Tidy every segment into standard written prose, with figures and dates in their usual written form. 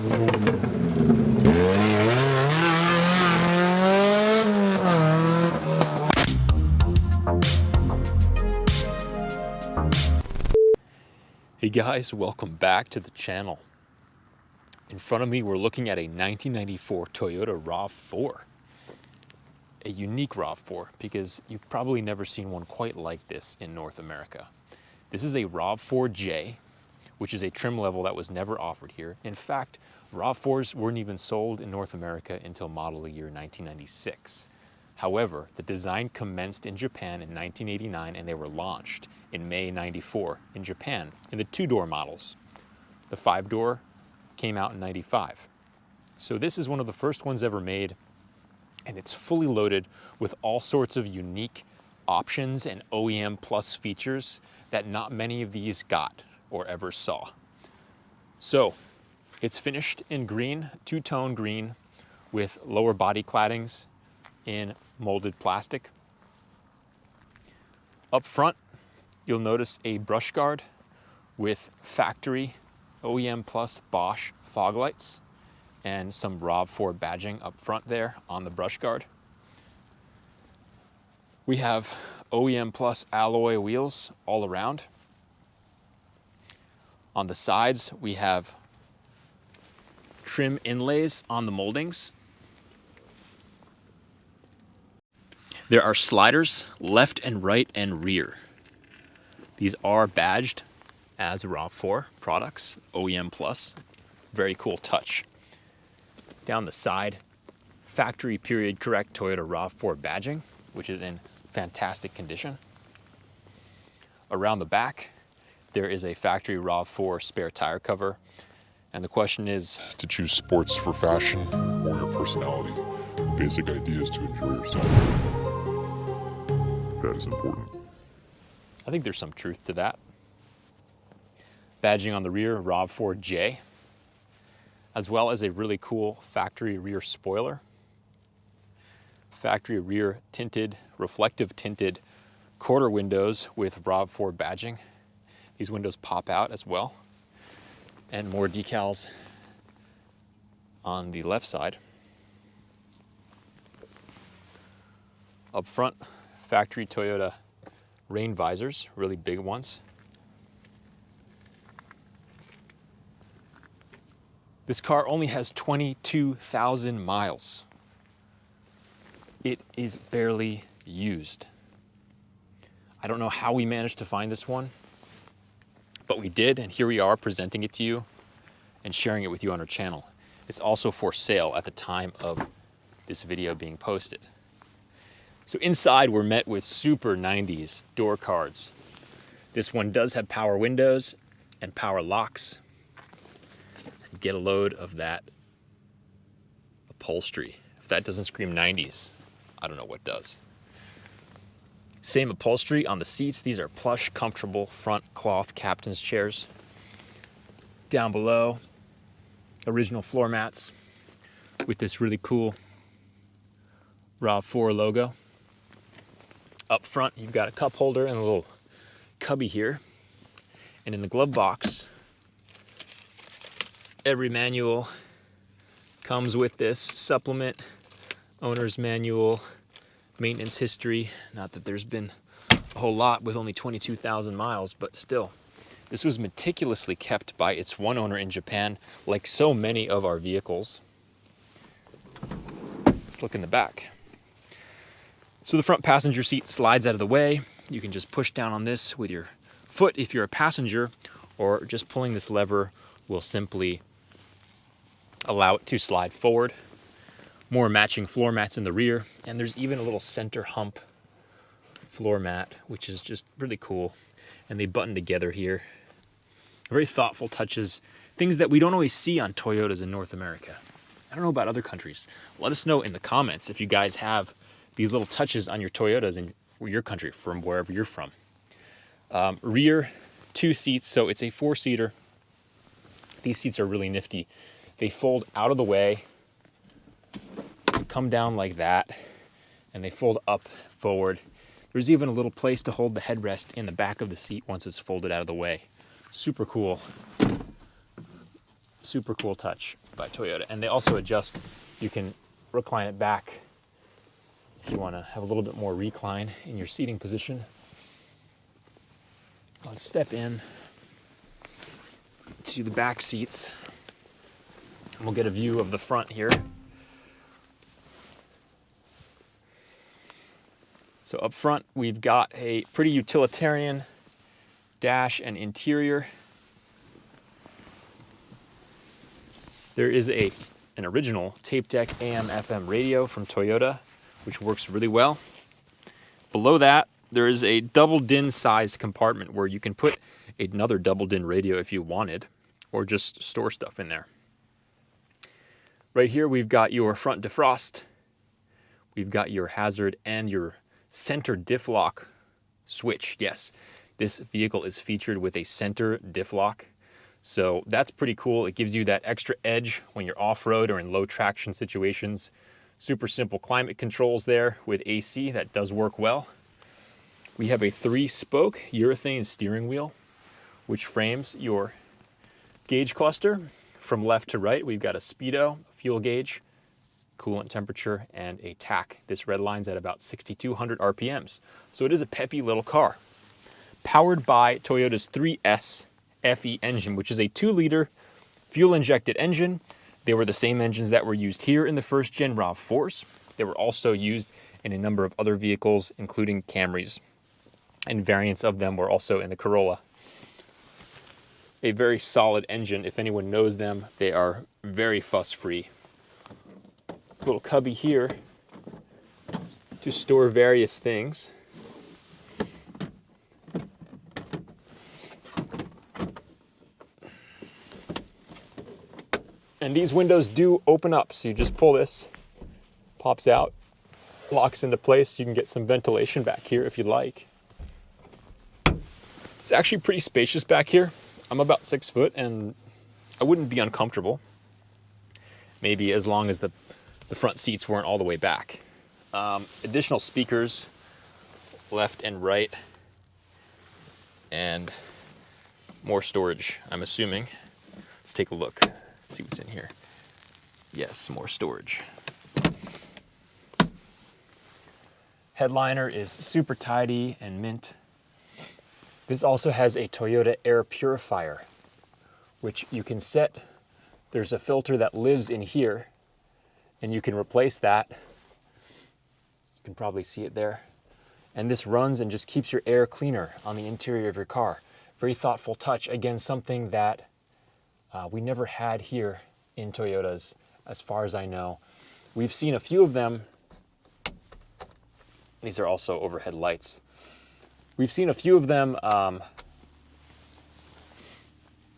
Hey guys, welcome back to the channel. In front of me, we're looking at a 1994 Toyota Rav4. A unique Rav4 because you've probably never seen one quite like this in North America. This is a Rav4 J, which is a trim level that was never offered here. In fact, Rav4s weren't even sold in North America until model year 1996. However, the design commenced in Japan in 1989 and they were launched in May 94 in Japan in the two-door models. The five-door came out in 95. So this is one of the first ones ever made, and it's fully loaded with all sorts of unique options and OEM plus features that not many of these got or ever saw. So it's finished in green, two-tone green with lower body claddings in molded plastic. Up front, you'll notice a brush guard with factory OEM plus Bosch fog lights and some Rav4 badging up front there on the brush guard. We have OEM plus alloy wheels all around. On the sides, we have trim inlays on the moldings. There are sliders left and right and rear. These are badged as Rav4 products, OEM plus. Very cool touch. Down the side, factory period correct Toyota Rav4 badging, which is in fantastic condition. Around the back, there is a factory Rav4 spare tire cover. And the question is, to choose sports for fashion or your personality. The basic idea is to enjoy yourself. That is important. I think there's some truth to that. Badging on the rear, Rav4 J, as well as a really cool factory rear spoiler. Factory rear tinted, reflective tinted quarter windows with Rav4 badging. These windows pop out as well. And more decals on the left side. Up front, factory Toyota rain visors, really big ones. This car only has 22,000 miles. It is barely used. I don't know how we managed to find this one, but we did, and here we are presenting it to you and sharing it with you on our channel. It's also for sale at the time of this video being posted. So inside, we're met with super 90s door cards. This one does have power windows and power locks. Get a load of that upholstery. If that doesn't scream 90s, I don't know what does. Same upholstery on the seats. These are plush, comfortable front cloth captain's chairs. Down below, original floor mats with this really cool Rav4 logo. Up front, you've got a cup holder and a little cubby here. And in the glove box, every manual comes with this supplement, owner's manual, maintenance history. Not that there's been a whole lot with only 22,000 miles, but still. This was meticulously kept by its one owner in Japan, like so many of our vehicles. Let's look in the back. So the front passenger seat slides out of the way. You can just push down on this with your foot if you're a passenger, or just pulling this lever will simply allow it to slide forward. More matching floor mats in the rear, and there's even a little center hump floor mat, which is just really cool. And they button together here. Very thoughtful touches, things that we don't always see on Toyotas in North America. I don't know about other countries. Let us know in the comments if you guys have these little touches on your Toyotas in your country, from wherever you're from. Rear, 2 seats, so it's a 4-seater. These seats are really nifty. They fold out of the way, come down like that, and they fold up forward. There's even a little place to hold the headrest in the back of the seat once it's folded out of the way. Super cool. Super cool touch. by Toyota. And they also adjust, you can recline it back if you want to have a little bit more recline in your seating position. Let's step in to the back seats. And we'll get a view of the front here. So up front, we've got a pretty utilitarian dash and interior. There is an original tape deck AM/FM radio from Toyota, which works really well. Below that, there is a double DIN sized compartment where you can put another double DIN radio if you wanted, or just store stuff in there. Right here, we've got your front defrost. We've got your hazard and your center diff lock switch. Yes, this vehicle is featured with a center diff lock. So that's pretty cool. It gives you that extra edge when you're off-road or in low traction situations. Super simple climate controls there with AC. That does work well. We have a 3-spoke urethane steering wheel, which frames your gauge cluster. From left to right, we've got a speedo, fuel gauge, coolant temperature, and a tach. This red line's at about 6,200 RPMs. So it is a peppy little car. Powered by Toyota's 3S FE engine, which is a 2-liter fuel-injected engine. They were the same engines that were used here in the first-gen RAV4s. They were also used in a number of other vehicles, including Camrys. And variants of them were also in the Corolla. A very solid engine. If anyone knows them, they are very fuss-free. Little cubby here to store various things. And these windows do open up, so you just pull this, pops out, locks into place. You can get some ventilation back here if you'd like. It's actually pretty spacious back here. I'm about 6 foot and I wouldn't be uncomfortable. Maybe as long as the front seats weren't all the way back. Additional speakers left and right, and more storage, I'm assuming. Let's take a look. See what's in here. Yes, more storage. Headliner is super tidy and mint. This also has a Toyota air purifier, which you can set. There's a filter that lives in here, and you can replace that. You can probably see it there. And this runs and just keeps your air cleaner on the interior of your car. Very thoughtful touch. Again, something that we never had here in Toyotas, as far as I know. We've seen a few of them. These are also overhead lights. We've seen a few of them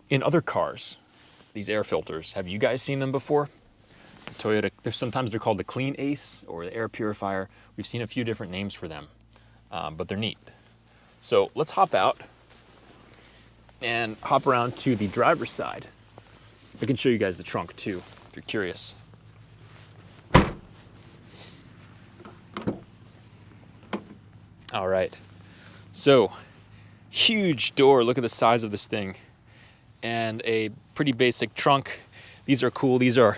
in other cars, these air filters. Have you guys seen them before? Toyota, sometimes they're called the Clean Ace or the air purifier. We've seen a few different names for them, but they're neat. So let's hop out and hop around to the driver's side. I can show you guys the trunk too, if you're curious. All right, so huge door. Look at the size of this thing, and a pretty basic trunk. These are cool. These are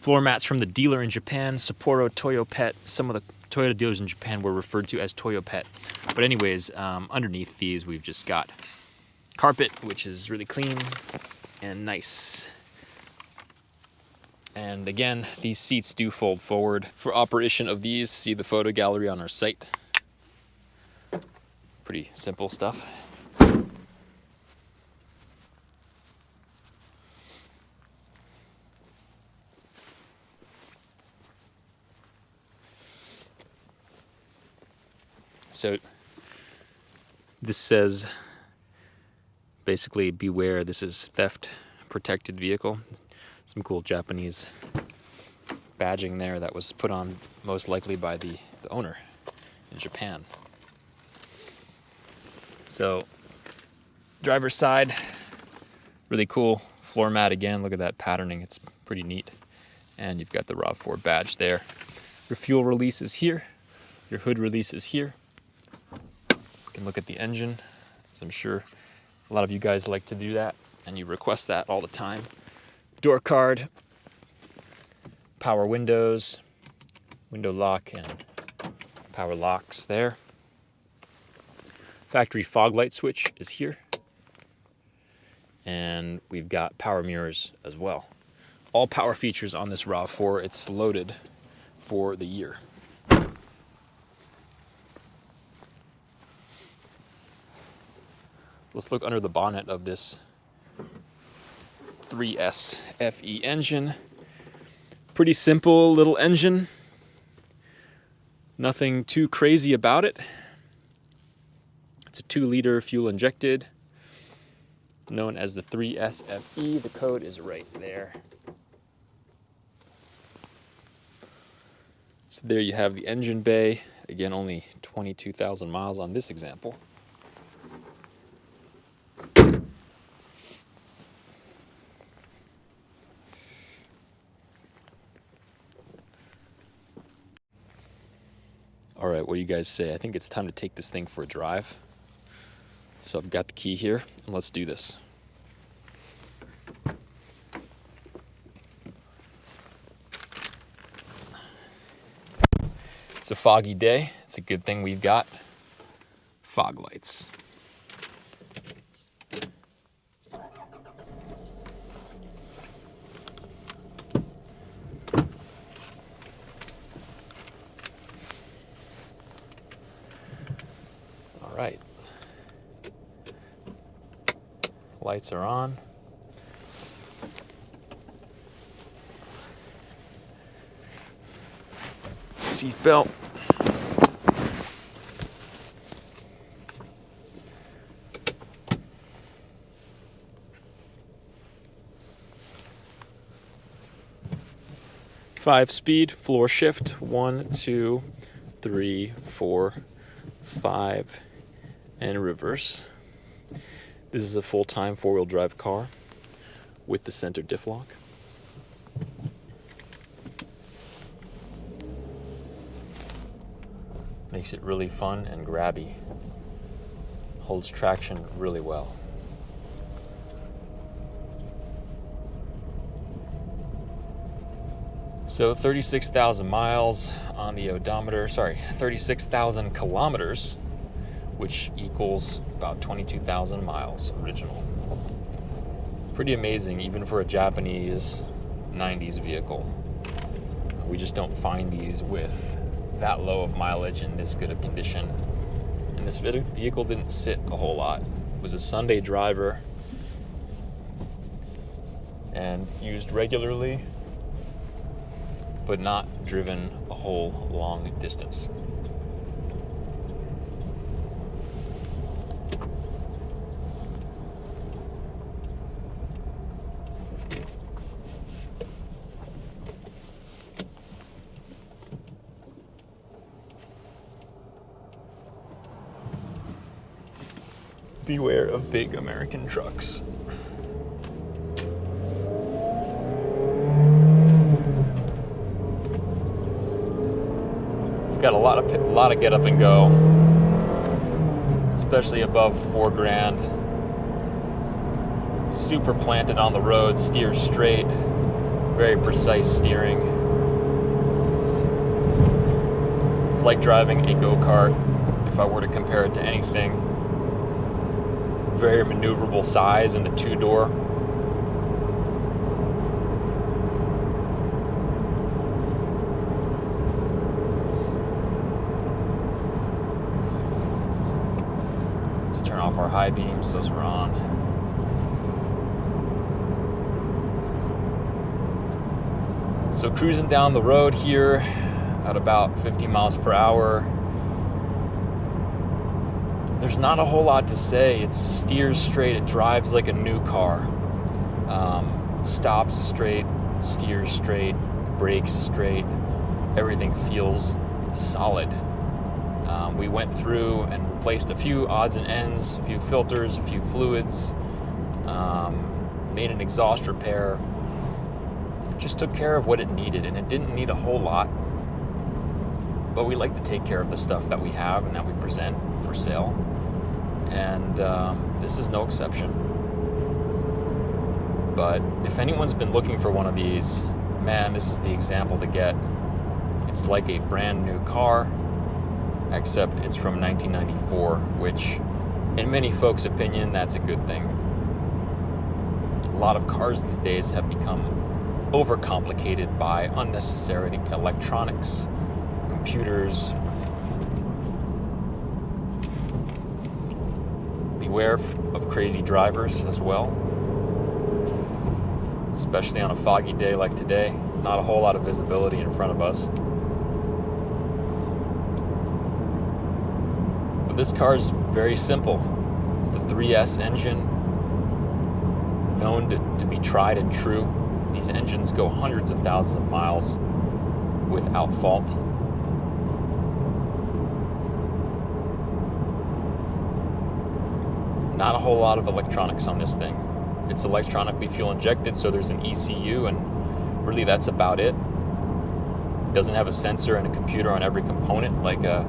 floor mats from the dealer in Japan, Sapporo Toyopet. Some of the Toyota dealers in Japan were referred to as Toyopet. But anyways, underneath these, we've just got carpet, which is really clean and nice. And again, these seats do fold forward. For operation of these, see the photo gallery on our site. Pretty simple stuff. So this says basically beware, this is theft protected vehicle. Some cool Japanese badging there that was put on most likely by the owner in Japan. So driver's side, really cool floor mat again. Look at that patterning, it's pretty neat. And you've got the RAV4 badge there. Your fuel release is here. Your hood release is here. You can look at the engine, as I'm sure a lot of you guys like to do that, and you request that all the time. Door card, power windows, window lock and power locks there. Factory fog light switch is here. And we've got power mirrors as well. All power features on this RAV4. It's loaded for the year. Let's look under the bonnet of this 3S FE engine. Pretty simple little engine. Nothing too crazy about it. It's a 2-liter fuel injected, known as the 3S FE. The code is right there. So there you have the engine bay. Again, only 22,000 miles on this example. All right, what do you guys say? I think it's time to take this thing for a drive. So I've got the key here, and let's do this. It's a foggy day. It's a good thing we've got fog lights. All right. Lights are on. Seat belt. Five-speed floor shift. 1, 2, 3, 4, 5, and reverse. This is a full-time 4-wheel drive car with the center diff lock. Makes it really fun and grabby. Holds traction really well. So 36,000 miles on the odometer, 36,000 kilometers, which equals about 22,000 miles original. Pretty amazing, even for a Japanese 90s vehicle. We just don't find these with that low of mileage in this good of condition. And this vehicle didn't sit a whole lot. It was a Sunday driver and used regularly, but not driven a whole long distance. Beware of big American trucks. It's got a lot of get up and go, especially above $4,000. Super planted on the road, steers straight, very precise steering. It's like driving a go-kart if I were to compare it to anything. Very maneuverable size in the 2-door. Let's turn off our high beams, those are on. So cruising down the road here at about 50 miles per hour. There's not a whole lot to say. It steers straight, it drives like a new car. Stops straight, steers straight, brakes straight. Everything feels solid. We went through and replaced a few odds and ends, a few filters, a few fluids, made an exhaust repair. It just took care of what it needed, and it didn't need a whole lot. But we like to take care of the stuff that we have and that we present for sale. And this is no exception. But if anyone's been looking for one of these, man, this is the example to get. It's like a brand new car, except it's from 1994, which in many folks' opinion, that's a good thing. A lot of cars these days have become overcomplicated by unnecessary electronics, computers. Beware of crazy drivers as well, especially on a foggy day like today. Not a whole lot of visibility in front of us. But this car is very simple. It's the 3S engine, known to be tried and true. These engines go hundreds of thousands of miles without fault. Not a whole lot of electronics on this thing. It's electronically fuel injected, so there's an ECU, and really that's about it. It doesn't have a sensor and a computer on every component like a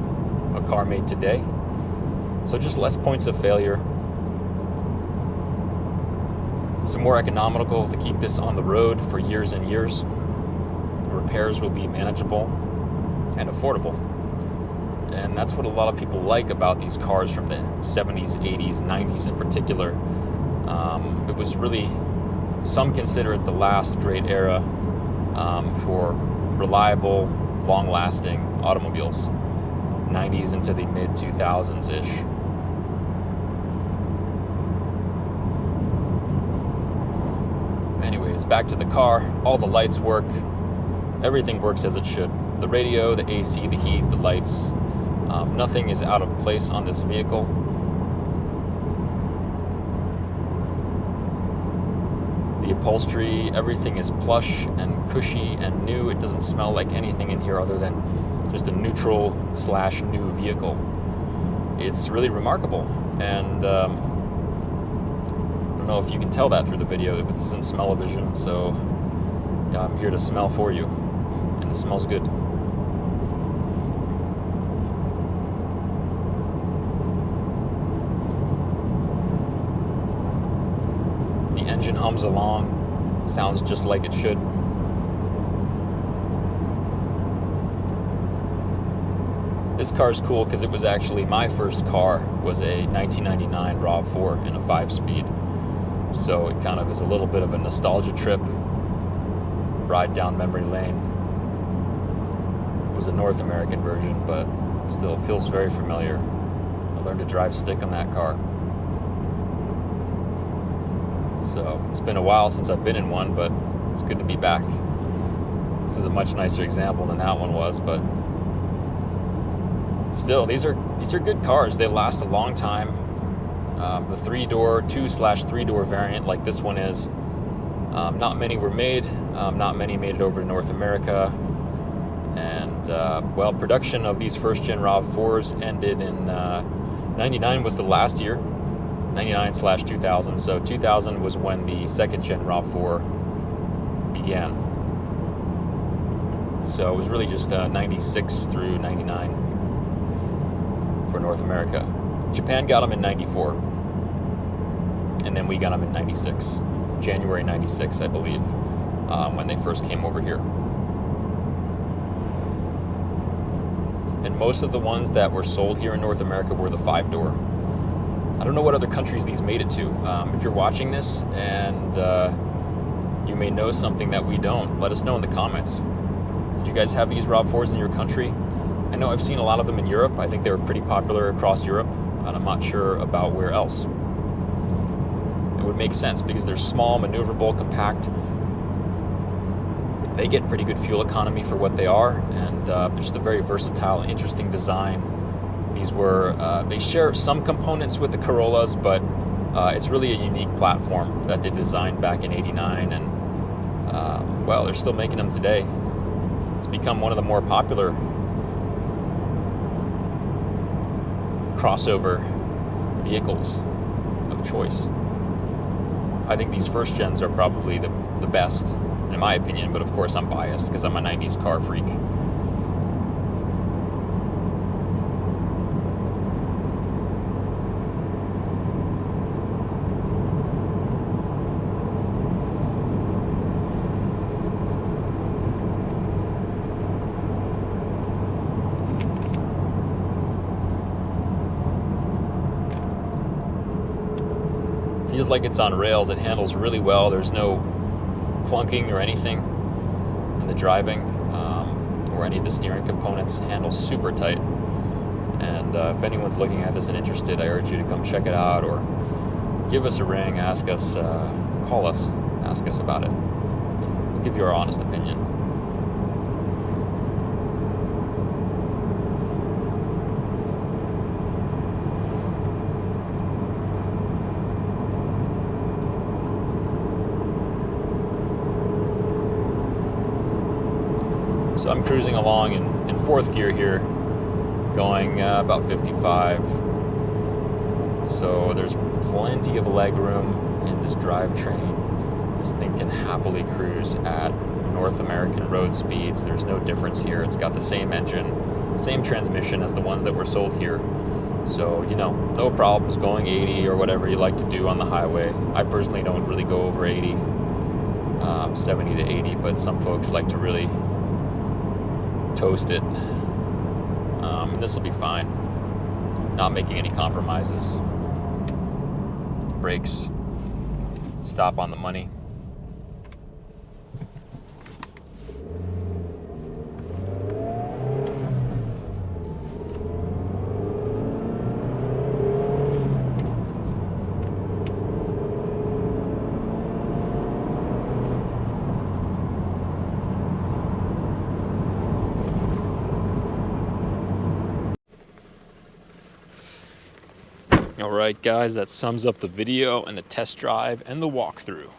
car made today. So just less points of failure. It's more economical to keep this on the road for years and years. The repairs will be manageable and affordable. And that's what a lot of people like about these cars from the 70s, 80s, 90s in particular. It was really, some consider it the last great era for reliable, long-lasting automobiles. 90s into the mid-2000s-ish. Anyways, back to the car. All the lights work. Everything works as it should. The radio, the AC, the heat, the lights. Nothing is out of place on this vehicle. The upholstery, everything is plush and cushy and new. It doesn't smell like anything in here other than just a neutral/new vehicle. It's really remarkable. And I don't know if you can tell that through the video. This isn't smell-o-vision, so yeah, I'm here to smell for you. And it smells good. The engine hums along, sounds just like it should. This car's cool because it was actually my first car, was a 1999 Rav4 in a 5-speed. So it kind of is a little bit of a nostalgia trip, ride down memory lane. It was a North American version, but still feels very familiar. I learned to drive stick on that car. So it's been a while since I've been in one, but it's good to be back. This is a much nicer example than that one was, but still, these are good cars. They last a long time. The 2/3-door variant like this one is, not many were made. Not many made it over to North America. And, well, production of these first-gen RAV4s ended in 99 was the last year. 99/2000. So 2000 was when the second-gen RAV4 began. So it was really just 96 through 99 for North America. Japan got them in 94. And then we got them in 96. January 96, I believe, when they first came over here. And most of the ones that were sold here in North America were the 5-door. I don't know what other countries these made it to. If you're watching this and you may know something that we don't, let us know in the comments. Did you guys have these RAV4s in your country? I know I've seen a lot of them in Europe. I think they were pretty popular across Europe, and I'm not sure about where else. It would make sense because they're small, maneuverable, compact. They get pretty good fuel economy for what they are, and just a very versatile, interesting design. These were, they share some components with the Corollas, but it's really a unique platform that they designed back in '89, and well, they're still making them today. It's become one of the more popular crossover vehicles of choice. I think these first gens are probably the best, in my opinion, but of course I'm biased because I'm a 90s car freak. just like it's on rails. It handles really well. There's no clunking or anything in the driving, or any of the steering components. Handles super tight. And if anyone's looking at this and interested, I urge you to come check it out, or give us a ring, ask us, call us, ask us about it. We'll give you our honest opinion. So I'm cruising along in fourth gear here, going about 55. So there's plenty of leg room in this drivetrain. This thing can happily cruise at North American road speeds. There's no difference here. It's got the same engine, same transmission as the ones that were sold here. So, you know, no problems going 80 or whatever you like to do on the highway. I personally don't really go over 80, 70 to 80, but some folks like to really toast it. This will be fine. Not making any compromises. Brakes. Stop on the money. Alright guys, that sums up the video and the test drive and the walkthrough.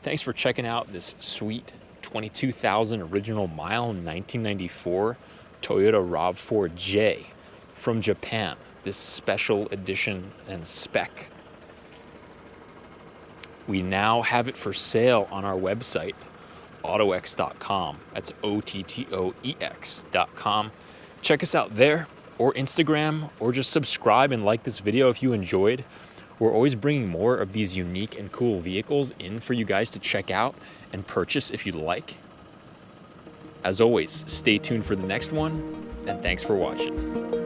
Thanks for checking out this sweet 22,000 original mile 1994 Toyota Rav4 J from Japan. This special edition and spec. We now have it for sale on our website, OttoEx.com. That's OttoEx.com. Check us out there, or Instagram, or just subscribe and like this video if you enjoyed. We're always bringing more of these unique and cool vehicles in for you guys to check out and purchase if you'd like. As always, stay tuned for the next one, and thanks for watching.